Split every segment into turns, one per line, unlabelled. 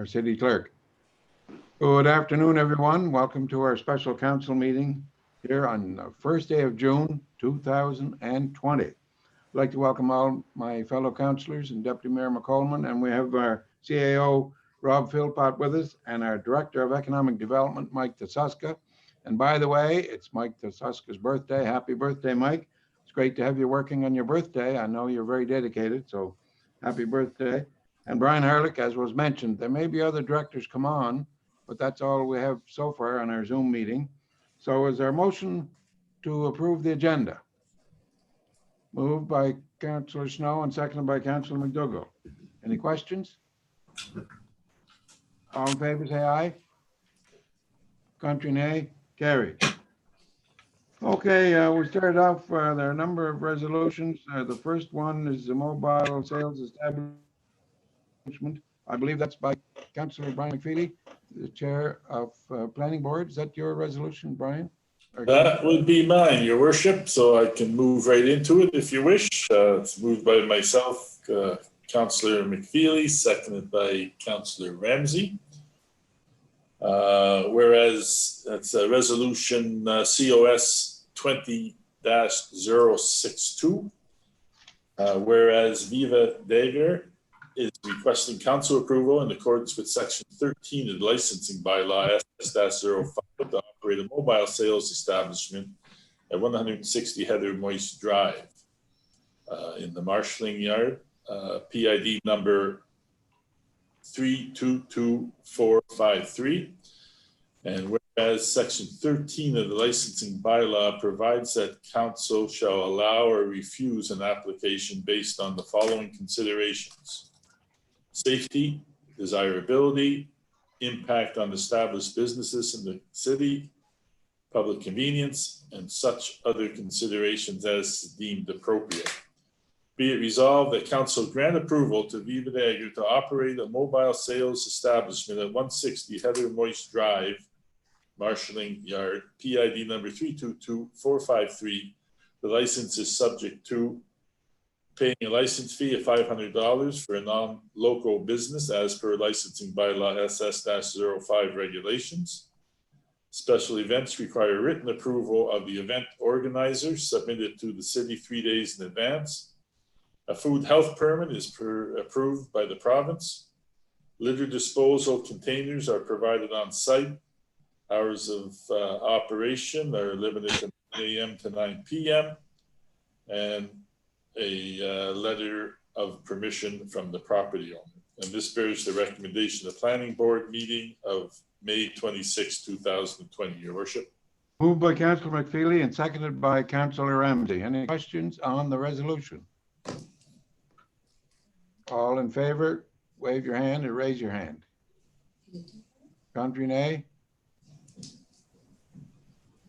our city clerk. Good afternoon, everyone. Welcome to our special council meeting here on the first day of June 2020. I'd like to welcome all my fellow councillors and Deputy Mayor McColeman, and we have our CAO Rob Philpott with us and our Director of Economic Development, Mike Tasuska. And by the way, it's Mike Tasuska's birthday. Happy birthday, Mike. It's great to have you working on your birthday. I know you're very dedicated, so happy birthday. And Brian Harlick, as was mentioned, there may be other directors come on, but that's all we have so far on our Zoom meeting. So is there a motion to approve the agenda? Moved by Councillor Snow and seconded by Councillor McDougall. Any questions? All in favor, say aye. Contrary, nay. Carried. Okay, we started off, there are a number of resolutions. The first one is the mobile sales establishment. I believe that's by Councillor Brian McFeely, the Chair of Planning Board. Is that your resolution, Brian?
That would be mine, Your Worship, so I can move right into it if you wish. It's moved by myself, Councillor McFeely, seconded by Councillor Ramsey. Whereas that's a resolution COS 20-062, whereas Viva Dager is requesting council approval in accordance with section 13 of the licensing bylaw SS-05 to operate a mobile sales establishment at 160 Heather Moist Drive in the marshalling yard, PID number 322453. And whereas section 13 of the licensing bylaw provides that council shall allow or refuse an application based on the following considerations: safety, desirability, impact on established businesses in the city, public convenience, and such other considerations as deemed appropriate. Be it resolved that council grant approval to Viva Dager to operate a mobile sales establishment at 160 Heather Moist Drive, marshalling yard, PID number 322453. The license is subject to paying a license fee of $500 for a non-local business as per licensing bylaw SS-05 regulations. Special events require written approval of the event organizer submitted to the city 3 days in advance. A food health permit is approved by the province. Litter disposal containers are provided on site. Hours of operation are limited to 9 a.m. to 9 p.m. and a letter of permission from the property owner. And this bears the recommendation of the Planning Board meeting of May 26, 2020, Your Worship.
Moved by Councillor McFeely and seconded by Councillor Ramsey. Any questions on the resolution? All in favor, wave your hand or raise your hand. Contrary, nay.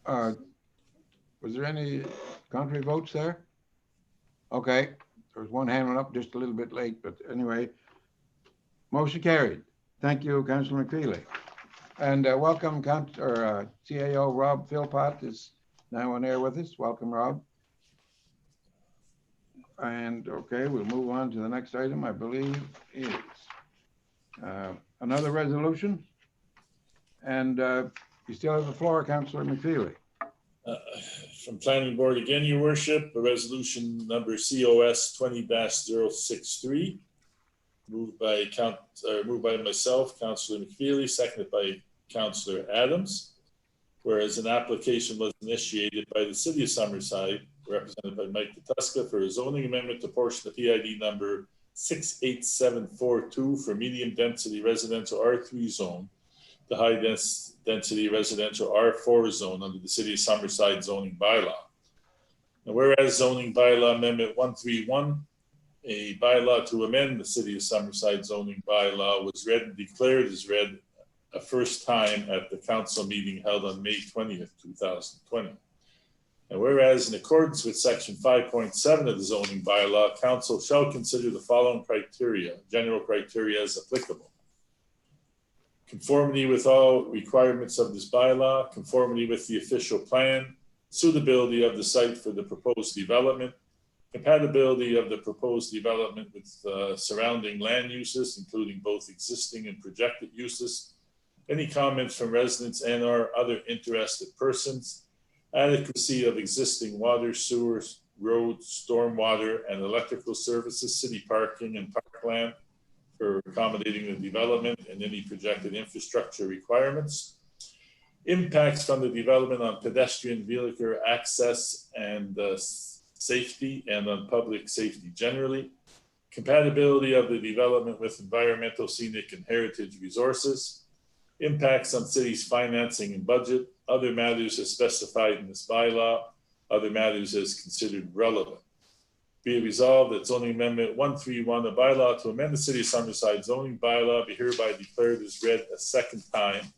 Was there any contrary votes there? Okay, there was one hand up just a little bit late, but anyway, motion carried. Thank you, Councillor McFeely. And welcome, CAO Rob Philpott is now on air with us. Welcome, Rob. And okay, we'll move on to the next item, I believe is another resolution. And you still have the floor, Councillor McFeely.
From Planning Board again, Your Worship, a resolution number COS 20-063, moved by myself, Councillor McFeely, seconded by Councillor Adams. Whereas an application was initiated by the City of Summerside, represented by Mike Tasuska, for a zoning amendment to portion the PID number 68742 for medium density residential R3 zone, the high density residential R4 zone under the City of Summerside zoning bylaw. Now, whereas zoning bylaw amendment 131, a bylaw to amend the City of Summerside zoning bylaw, was read and declared as read a first time at the council meeting held on May 20th, 2020. And whereas in accordance with section 5.7 of the zoning bylaw, council shall consider the following criteria, general criteria as applicable: conformity with all requirements of this bylaw, conformity with the official plan, suitability of the site for the proposed development, compatibility of the proposed development with surrounding land uses, including both existing and projected uses, any comments from residents and/or other interested persons, adequacy of existing water, sewers, roads, stormwater, and electrical services, city parking and parkland for accommodating the development and any projected infrastructure requirements, impacts from the development on pedestrian vehicular access and safety and on public safety generally, compatibility of the development with environmental, scenic, and heritage resources, impacts on city's financing and budget, other matters as specified in this bylaw, other matters as considered relevant. Be it resolved that zoning amendment 131, a bylaw to amend the city of Summerside zoning bylaw, be hereby declared as read a second time.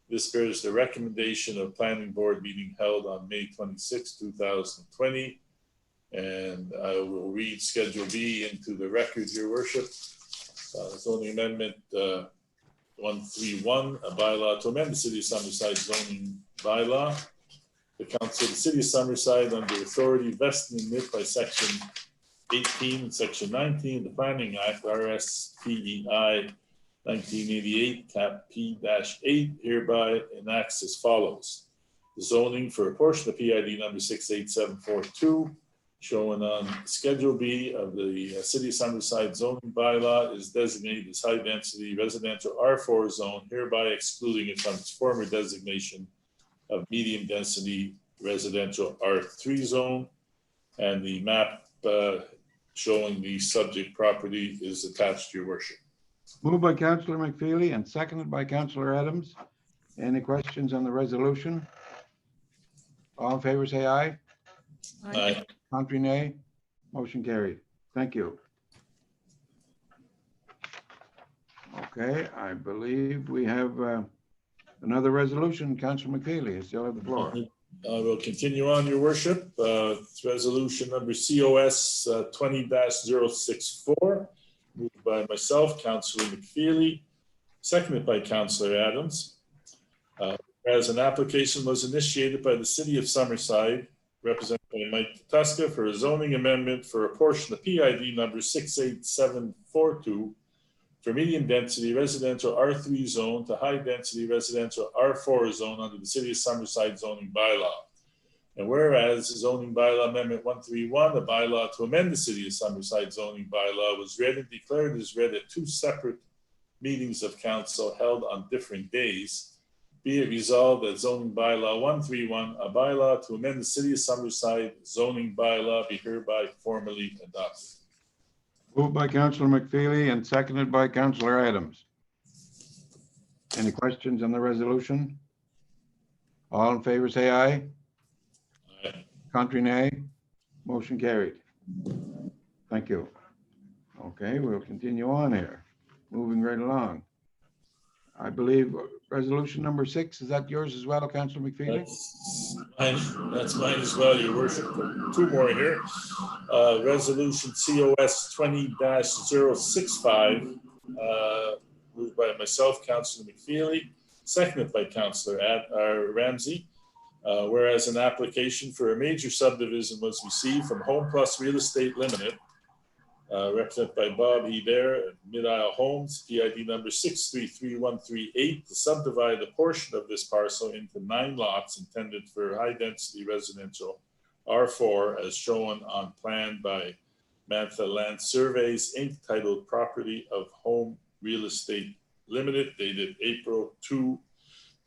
This bears the recommendation of planning board meeting held on May 26, 2020. And I will read Schedule B into the record, Your Worship. Zoning amendment 131, a bylaw to amend the city of Summerside zoning bylaw. The council of the city of Summerside, under authority vested in it by section 18 and section 19 of the Planning Act, RSPEI 1988, cap P-8, hereby enacts as follows. The zoning for a portion of PID number 68742, shown on Schedule B of the City of Summerside zoning bylaw, is designated as high-density residential R4 zone, hereby excluding it from its former designation of medium-density residential R3 zone. And the map showing the subject property is attached to Your Worship.
Moved by Councillor McFeely and seconded by Councillor Adams. Any questions on the resolution? All in favor, say aye.
Aye.
Contrary, nay. Motion carried. Thank you. Okay, I believe we have another resolution. Councillor McFeely, you still have the floor.
I will continue on, Your Worship. It's resolution number COS 20-064, moved by myself, Councillor McFeely, seconded by Councillor Adams. As an application was initiated by the City of Summerside, represented by Mike Tuska, for a zoning amendment for a portion of PID number 68742 for medium density residential R3 zone to high density residential R4 zone under the City of Summerside zoning bylaw. And whereas zoning bylaw amendment 131, a bylaw to amend the City of Summerside zoning bylaw, was read and declared as read at two separate meetings of council held on different days, be it resolved that zoning bylaw 131, a bylaw to amend the City of Summerside zoning bylaw, be hereby formally adopted.
Moved by Councillor McFeely and seconded by Councillor Adams. Any questions on the resolution? All in favor, say aye.
Aye.
Contrary, nay. Motion carried. Thank you. Okay, we'll continue on here. Moving right along. I believe resolution number 6, is that yours as well, Councillor McFeely?
That's mine as well, Your Worship. Two more here. Resolution COS 20-065, moved by myself, Councillor McFeely, seconded by Councillor Ramsey. Whereas an application for a major subdivision was received from Home Plus Real Estate Limited, represented by Bob Hebert, Mid-Isle Homes, PID number 633138, to subdivide a portion of this parcel into 9 lots intended for high-density residential R4, as shown on plan by Mantha Land Surveys, Inc., titled Property of Home Real Estate Limited, dated April 2,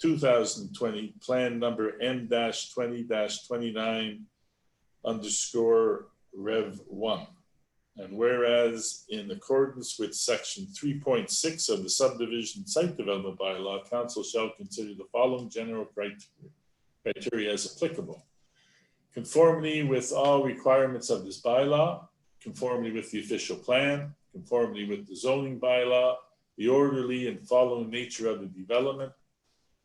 2020, plan number M-20-29 _Rev 1. And whereas in accordance with section 3.6 of the subdivision site development bylaw, council shall consider the following general criteria as applicable: conformity with all requirements of this bylaw, conformity with the official plan, conformity with the zoning bylaw, the orderly and following nature of the development,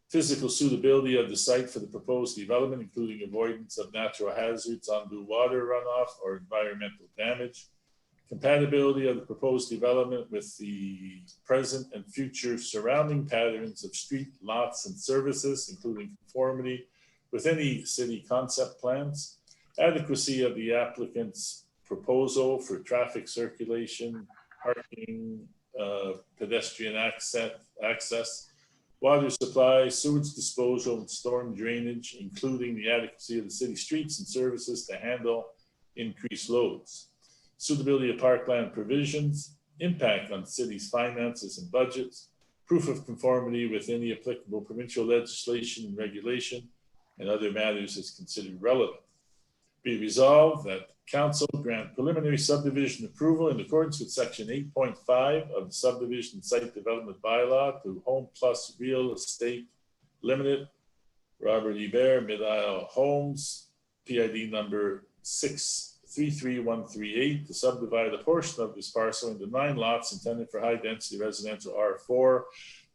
physical suitability of the site for the proposed development, including avoidance of natural hazards, undue water runoff, or environmental damage, compatibility of the proposed development with the present and future surrounding patterns of street, lots, and services, including conformity with any city concept plans, adequacy of the applicant's proposal for traffic circulation, parking, pedestrian access, water supply, sewage disposal, and storm drainage, including the adequacy of the city streets and services to handle increased loads, suitability of parkland provisions, impact on the city's finances and budgets, proof of conformity with any applicable provincial legislation and regulation, and other matters as considered relevant. Be resolved that council grant preliminary subdivision approval in accordance with section 8.5 of the subdivision site development bylaw to Home Plus Real Estate Limited, Robert Hebert, Mid-Isle Homes, PID number 633138, to subdivide a portion of this parcel into 9 lots intended for high density residential R4,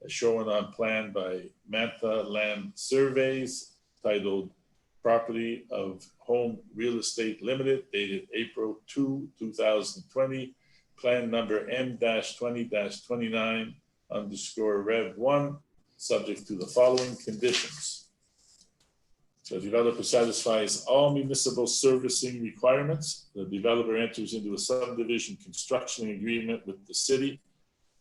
as shown on plan by Manta Land Surveys, titled Property of Home Real Estate Limited, dated April 2, 2020, plan number M-20-29_Rev1, subject to the following conditions. So the developer satisfies all municipal servicing requirements. The developer enters into a subdivision construction agreement with the city,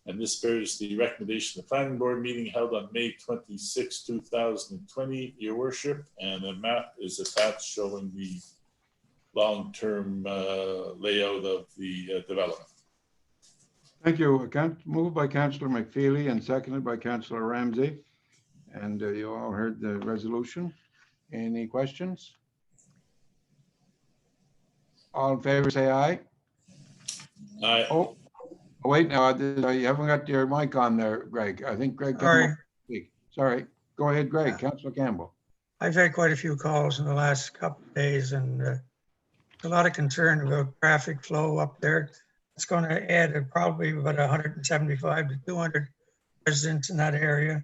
and this bears the recommendation of the planning board meeting held on May 26, 2020, your worship, and a map is attached showing the long-term layout of the development.
Thank you. Moved by Councillor McFeely and seconded by Councillor Ramsey. And you all heard the resolution. Any questions? All in favor, say aye.
Aye.
Oh, wait, now, you haven't got your mic on there, Greg. I think Greg. Sorry. Go ahead, Greg. Councillor Campbell.
I've had quite a few calls in the last couple of days, and a lot of concern about traffic flow up there. It's going to add probably about 175 to 200 residents in that area.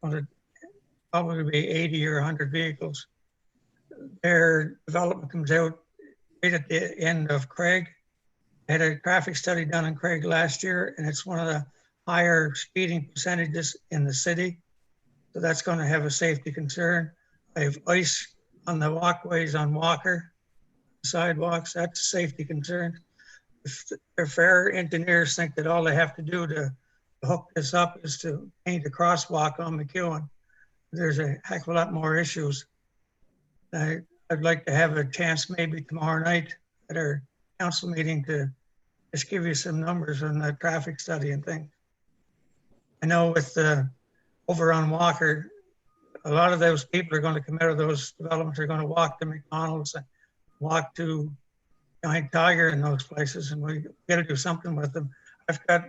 Going to probably be 80 or 100 vehicles. Their development comes out right at the end of Craig. I had a traffic study done in Craig last year, and it's one of the higher speeding percentages in the city. So that's going to have a safety concern. I have ice on the walkways on Walker, sidewalks. That's a safety concern. If our engineers think that all they have to do to hook this up is to paint a crosswalk on McEwen, there's a heck of a lot more issues. I'd like to have a chance maybe tomorrow night at our council meeting to just give you some numbers on the traffic study and things. I know with over on Walker, a lot of those people are going to come out of those developments are going to walk to McDonald's and walk to Giant Tiger and those places, and we got to do something with them. I've got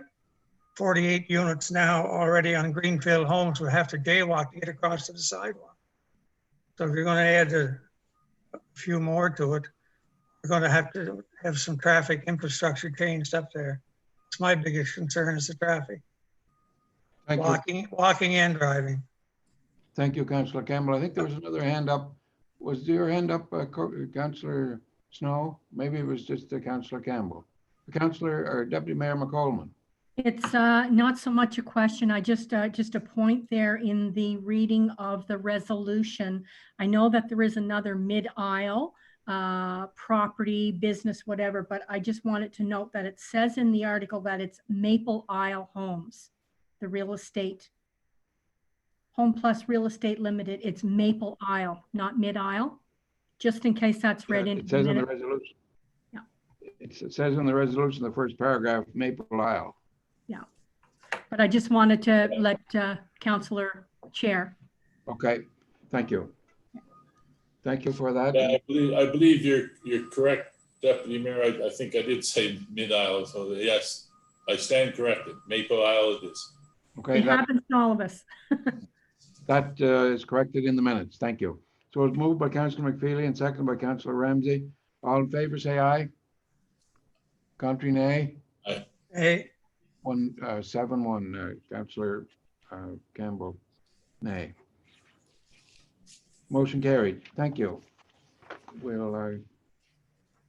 48 units now already on Greenfield Homes. We have to jaywalk to get across to the sidewalk. So if you're going to add a few more to it, we're going to have some traffic infrastructure changed up there. It's my biggest concern is the traffic. Walking and driving.
Thank you, Councillor Campbell. I think there was another hand up. Was your hand up, Councillor Snow? Maybe it was just Councillor Campbell. Councillor or Deputy Mayor McColeman.
It's not so much a question. I just a point there in the reading of the resolution. I know that there is another mid-aisle property, business, whatever, but I just wanted to note that it says in the article that it's Maple Isle Homes, the real estate, Home Plus Real Estate Limited. It's Maple Isle, not mid-aisle, just in case that's read into
it says in the resolution.
Yeah.
It says in the resolution, the first paragraph, Maple Isle.
Yeah, but I just wanted to let Councillor Chair.
Okay, thank you. Thank you for that.
Yeah, I believe you're correct, Deputy Mayor. I think I did say mid-aisle, so yes, I stand corrected. Maple Isle it is.
Okay,
it happens to all of us.
That is corrected in the minutes. Thank you. So it's moved by Councillor McFeely and seconded by Councillor Ramsey. All in favor, say aye. Contrary, nay.
Aye.
Hey.
7-1, Councillor Campbell, nay. Motion carried. Thank you. We'll,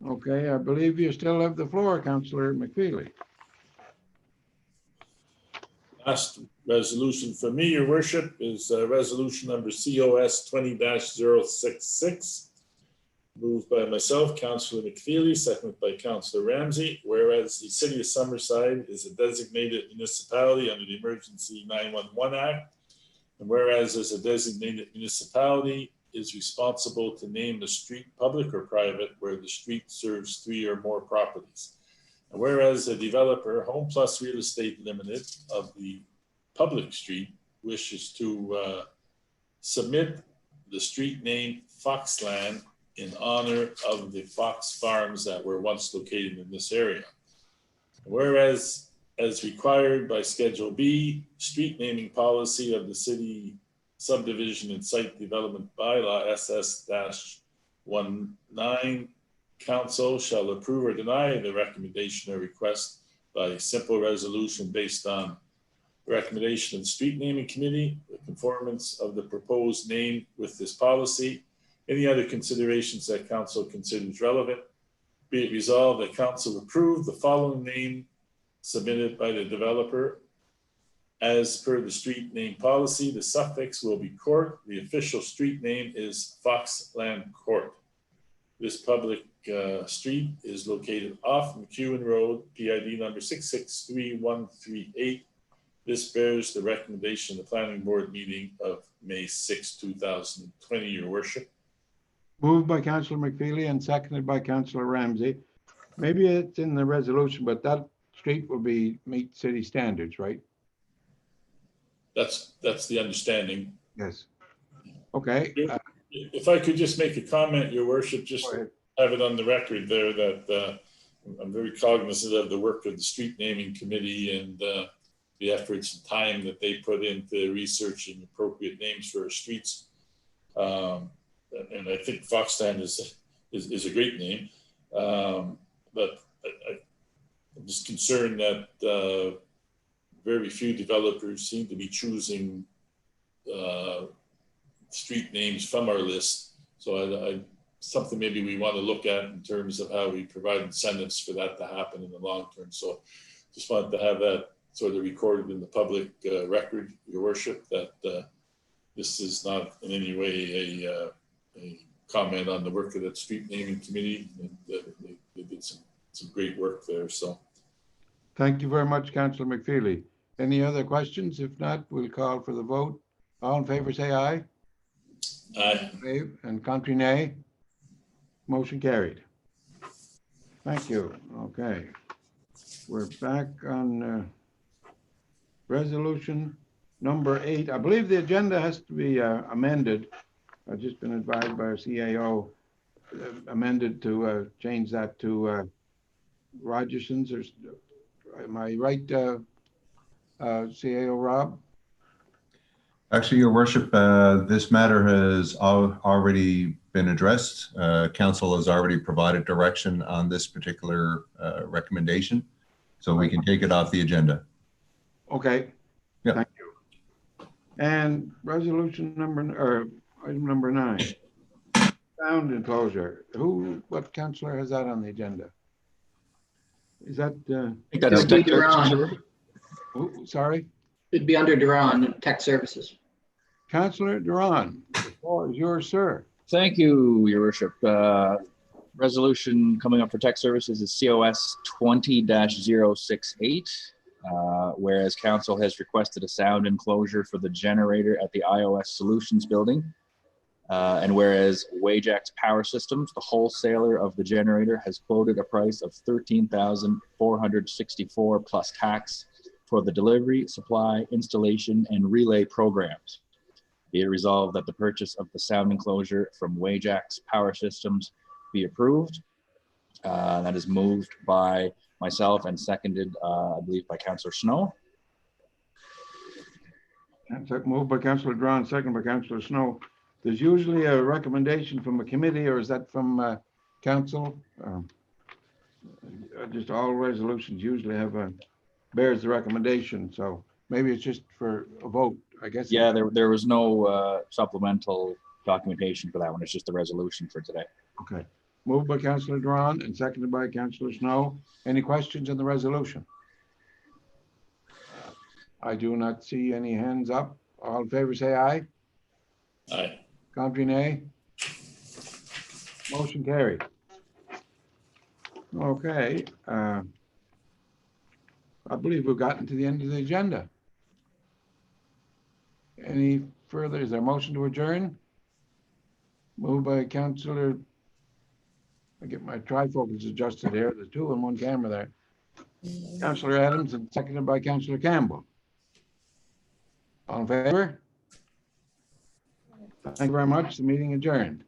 okay, I believe you still have the floor, Councillor McFeely.
Last resolution for me, your worship, is resolution number COS 20-066. Moved by myself, Councillor McFeely, seconded by Councillor Ramsey. Whereas the City of Summerside is a designated municipality under the Emergency 911 Act, and whereas as a designated municipality is responsible to name the street, public or private, where the street serves 3 or more properties. And whereas a developer, Home Plus Real Estate Limited of the public street, wishes to submit the street name Foxland in honor of the Fox Farms that were once located in this area. Whereas, as required by Schedule B, street naming policy of the City Subdivision and Site Development Bylaw SS-19, Council shall approve or deny the recommendation or request by simple resolution based on the recommendation of the Street Naming Committee, the conformance of the proposed name with this policy, any other considerations that Council considers relevant. Be it resolved that Council approve the following name submitted by the developer. As per the street name policy, the suffix will be court. The official street name is Foxland Court. This public street is located off McEwen Road, PID number 663-138. This bears the recommendation of the Planning Board meeting of May 6, 2020, Your Worship.
Moved by Councillor McFeely and seconded by Councillor Ramsey. Maybe it's in the resolution, but that street will meet city standards, right?
That's the understanding.
Yes. Okay.
If I could just make a comment, Your Worship, just to have it on the record there that I'm very cognizant of the work of the Street Naming Committee and the efforts and time that they put into researching appropriate names for our streets. And I think Foxland is a great name, but I'm just concerned that very few developers seem to be choosing street names from our list. So something maybe we want to look at in terms of how we provide incentives for that to happen in the long term. So just wanted to have that sort of recorded in the public record, Your Worship, that this is not in any way a comment on the work of that street naming committee. And they did some great work there. So
Thank you very much, Councillor McFeely. Any other questions? If not, we'll call for the vote. All in favor, say aye.
aye.
And contrary, nay. Motion carried. Thank you. Okay. We're back on resolution number 8. I believe the agenda has to be amended. I've just been advised by our CAO, amended to change that to Rogerson's. Am I right, CAO Rob?
Actually, Your Worship, this matter has already been addressed. Council has already provided direction on this particular recommendation, so we can take it off the agenda.
Okay.
Yep.
Thank you. And resolution item number 9, sound enclosure. What councillor has that on the agenda? Is that?
I think that's Duran.
Sorry?
It'd be under Duran, Tech Services.
Councillor Duran, the floor is yours, sir.
Thank you, Your Worship. Resolution coming up for Tech Services is COS 20-068. Whereas Council has requested a sound enclosure for the generator at the iOS Solutions building. And whereas Wajax Power Systems, the wholesaler of the generator, has quoted a price of $13,464 plus tax for the delivery, supply, installation, and relay programs. Be it resolved that the purchase of the sound enclosure from Wajax Power Systems be approved. That is moved by myself and seconded, I believe, by Councillor Snow.
Moved by Councillor Duran, second by Councillor Snow. There's usually a recommendation from a committee, or is that from council? Just all resolutions usually have bears the recommendation, so maybe it's just for a vote, I guess.
Yeah, there was no supplemental documentation for that one. It's just the resolution for today.
Okay. Moved by Councillor Duran and seconded by Councillor Snow. Any questions on the resolution? I do not see any hands up. All in favor, say aye.
Aye.
Contrary, nay. Motion carried. Okay, I believe we've gotten to the end of the agenda. Any further, is there a motion to adjourn? Moved by Councillor, I get my trifocals adjusted here, there's two on one camera there. Councillor Adams and seconded by Councillor Campbell. All in favor? Thank you very much, the meeting adjourned.